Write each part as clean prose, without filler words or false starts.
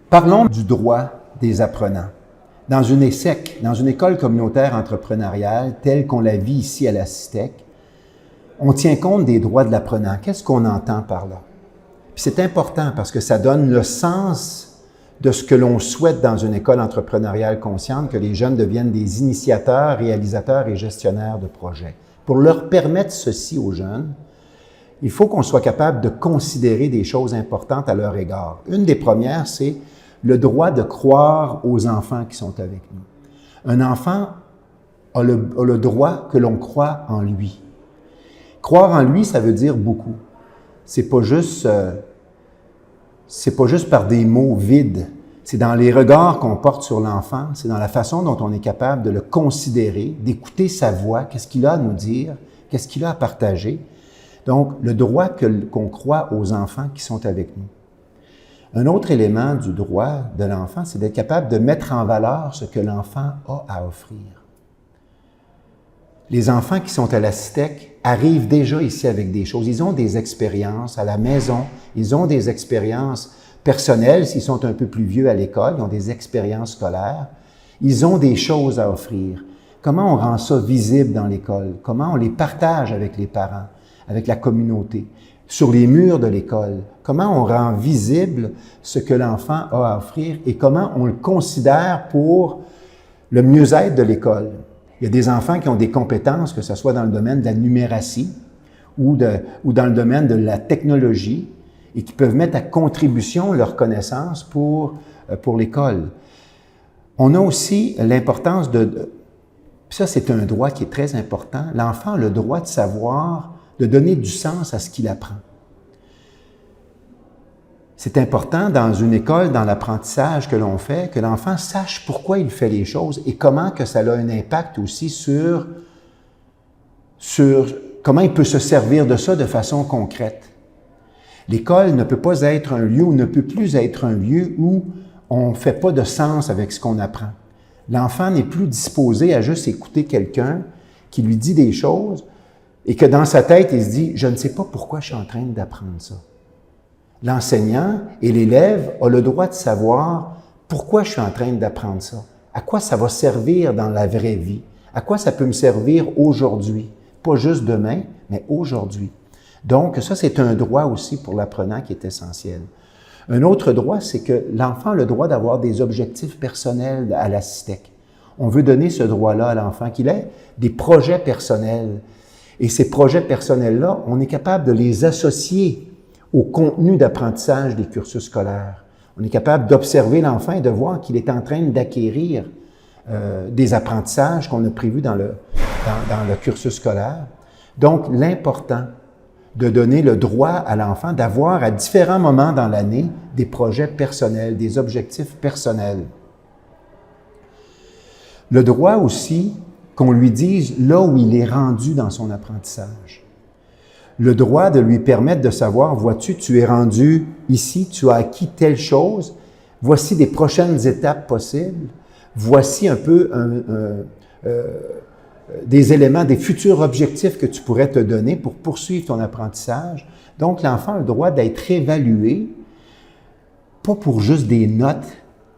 Parlons du droit des apprenants. Dans une ESSEC, dans une école communautaire entrepreneuriale telle qu'on la vit ici à la CISTEC, on tient compte des droits de l'apprenant. Qu'est-ce qu'on entend par là? Puis c'est important parce que ça donne le sens de ce que l'on souhaite dans une école entrepreneuriale consciente, que les jeunes deviennent des initiateurs, réalisateurs et gestionnaires de projets. Pour leur permettre ceci aux jeunes, il faut qu'on soit capable de considérer des choses importantes à leur égard. Une des premières, c'est le droit de croire aux enfants qui sont avec nous. Un enfant a le droit que l'on croit en lui. Croire en lui, ça veut dire beaucoup. C'est pas juste par des mots vides. C'est dans les regards qu'on porte sur l'enfant, c'est dans la façon dont on est capable de le considérer, d'écouter sa voix, qu'est-ce qu'il a à nous dire, qu'est-ce qu'il a à partager. Donc, le droit qu'on croit aux enfants qui sont avec nous. Un autre élément du droit de l'enfant, c'est d'être capable de mettre en valeur ce que l'enfant a à offrir. Les enfants qui sont à la CISTEC arrivent déjà ici avec des choses. Ils ont des expériences à la maison, ils ont des expériences personnelles, s'ils sont un peu plus vieux à l'école, ils ont des expériences scolaires. Ils ont des choses à offrir. Comment on rend ça visible dans l'école? Comment on les partage avec les parents, avec la communauté, sur les murs de l'école? Comment on rend visible ce que l'enfant a à offrir et comment on le considère pour le mieux-être de l'école? Il y a des enfants qui ont des compétences, que ce soit dans le domaine de la numératie ou dans le domaine de la technologie, et qui peuvent mettre à contribution leurs connaissances pour l'école. On a aussi l'importance ça c'est un droit qui est très important, l'enfant a le droit de savoir, de donner du sens à ce qu'il apprend. C'est important dans une école, dans l'apprentissage que l'on fait, que l'enfant sache pourquoi il fait les choses et comment que ça a un impact aussi sur comment il peut se servir de ça de façon concrète. L'école ne peut pas être un lieu ou ne peut plus être un lieu où on ne fait pas de sens avec ce qu'on apprend. L'enfant n'est plus disposé à juste écouter quelqu'un qui lui dit des choses et que dans sa tête, il se dit « je ne sais pas pourquoi je suis en train d'apprendre ça ». L'enseignant et l'élève ont le droit de savoir pourquoi je suis en train d'apprendre ça, à quoi ça va servir dans la vraie vie, à quoi ça peut me servir aujourd'hui, pas juste demain, mais aujourd'hui. Donc, ça, c'est un droit aussi pour l'apprenant qui est essentiel. Un autre droit, c'est que l'enfant a le droit d'avoir des objectifs personnels à la CISTEC. On veut donner ce droit-là à l'enfant, qu'il ait des projets personnels. Et ces projets personnels-là, on est capable de les associer au contenu d'apprentissage des cursus scolaires. On est capable d'observer l'enfant et de voir qu'il est en train d'acquérir des apprentissages qu'on a prévus dans le cursus scolaire. Donc, l'important de donner le droit à l'enfant d'avoir à différents moments dans l'année des projets personnels, des objectifs personnels. Le droit aussi qu'on lui dise là où il est rendu dans son apprentissage. Le droit de lui permettre de savoir, vois-tu, tu es rendu ici, tu as acquis telle chose, voici des prochaines étapes possibles, voici un peu des éléments, des futurs objectifs que tu pourrais te donner pour poursuivre ton apprentissage. Donc, l'enfant a le droit d'être évalué, pas pour juste des notes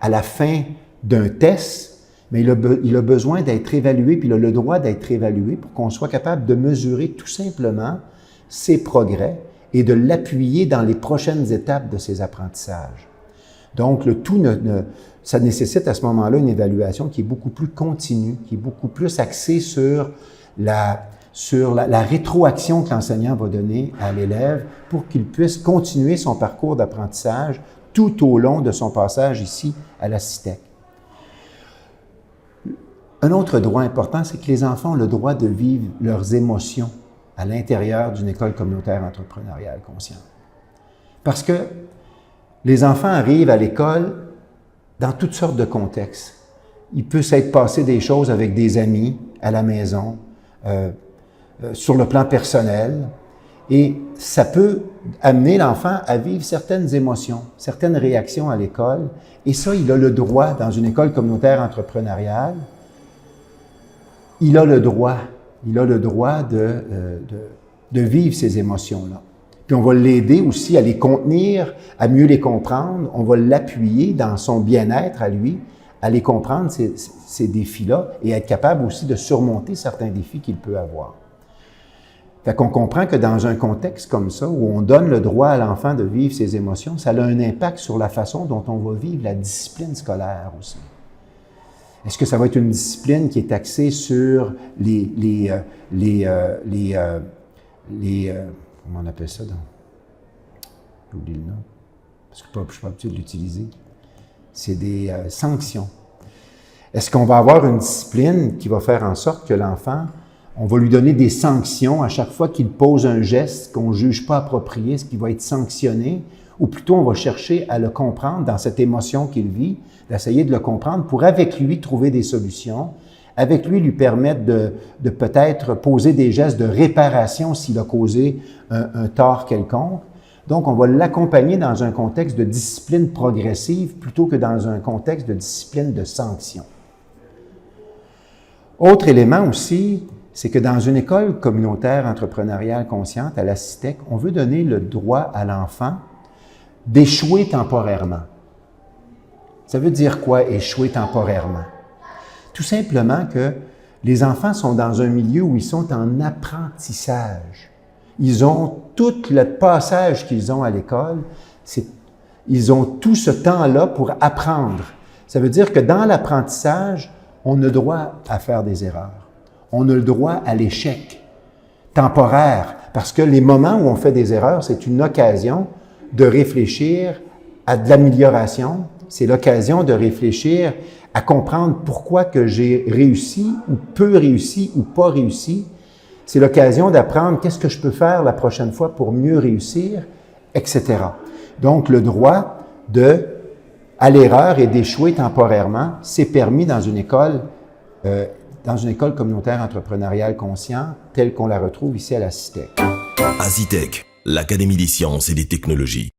à la fin d'un test, mais il a besoin d'être évalué, puis il a le droit d'être évalué pour qu'on soit capable de mesurer tout simplement ses progrès et de l'appuyer dans les prochaines étapes de ses apprentissages. Donc, le tout, ça nécessite à ce moment-là une évaluation qui est beaucoup plus continue, qui est beaucoup plus axée sur la rétroaction que l'enseignant va donner à l'élève pour qu'il puisse continuer son parcours d'apprentissage tout au long de son passage ici à la CISTEC. Un autre droit important, c'est que les enfants ont le droit de vivre leurs émotions à l'intérieur d'une école communautaire entrepreneuriale consciente. Parce que les enfants arrivent à l'école dans toutes sortes de contextes. Il peut s'être passé des choses avec des amis à la maison, sur le plan personnel, et ça peut amener l'enfant à vivre certaines émotions, certaines réactions à l'école, et ça, il a le droit, dans une école communautaire entrepreneuriale, il a le droit de vivre ces émotions-là. Puis on va l'aider aussi à les contenir, à mieux les comprendre. On va l'appuyer dans son bien-être à lui, à les comprendre, ces défis-là, et être capable aussi de surmonter certains défis qu'il peut avoir. Fait qu'on comprend que dans un contexte comme ça, où on donne le droit à l'enfant de vivre ses émotions, ça a un impact sur la façon dont on va vivre la discipline scolaire aussi. Est-ce que ça va être une discipline qui est axée sur comment on appelle ça? J'oublie le nom, parce que je ne suis pas habitué de l'utiliser. C'est des sanctions. Est-ce qu'on va avoir une discipline qui va faire en sorte que l'enfant, on va lui donner des sanctions à chaque fois qu'il pose un geste qu'on ne juge pas approprié, ce qui va être sanctionné, ou plutôt on va chercher à le comprendre dans cette émotion qu'il vit, d'essayer de le comprendre pour avec lui trouver des solutions, avec lui permettre de peut-être poser des gestes de réparation s'il a causé un tort quelconque. Donc, on va l'accompagner dans un contexte de discipline progressive plutôt que dans un contexte de discipline de sanction. Autre élément aussi, c'est que dans une école communautaire entrepreneuriale consciente, à la CITEC, on veut donner le droit à l'enfant d'échouer temporairement. Ça veut dire quoi, échouer temporairement? Tout simplement que les enfants sont dans un milieu où ils sont en apprentissage. Ils ont tout le passage qu'ils ont à l'école, ils ont tout ce temps-là pour apprendre. Ça veut dire que dans l'apprentissage, on a droit à faire des erreurs. On a le droit à l'échec temporaire, parce que les moments où on fait des erreurs, c'est une occasion de réfléchir à de l'amélioration. C'est l'occasion de réfléchir à comprendre pourquoi que j'ai réussi ou peu réussi ou pas réussi. C'est l'occasion d'apprendre qu'est-ce que je peux faire la prochaine fois pour mieux réussir, etc. Donc, le droit à l'erreur et d'échouer temporairement, c'est permis dans une école communautaire entrepreneuriale consciente telle qu'on la retrouve ici à la CITEC. ASITEC, l'Académie des sciences et des technologies.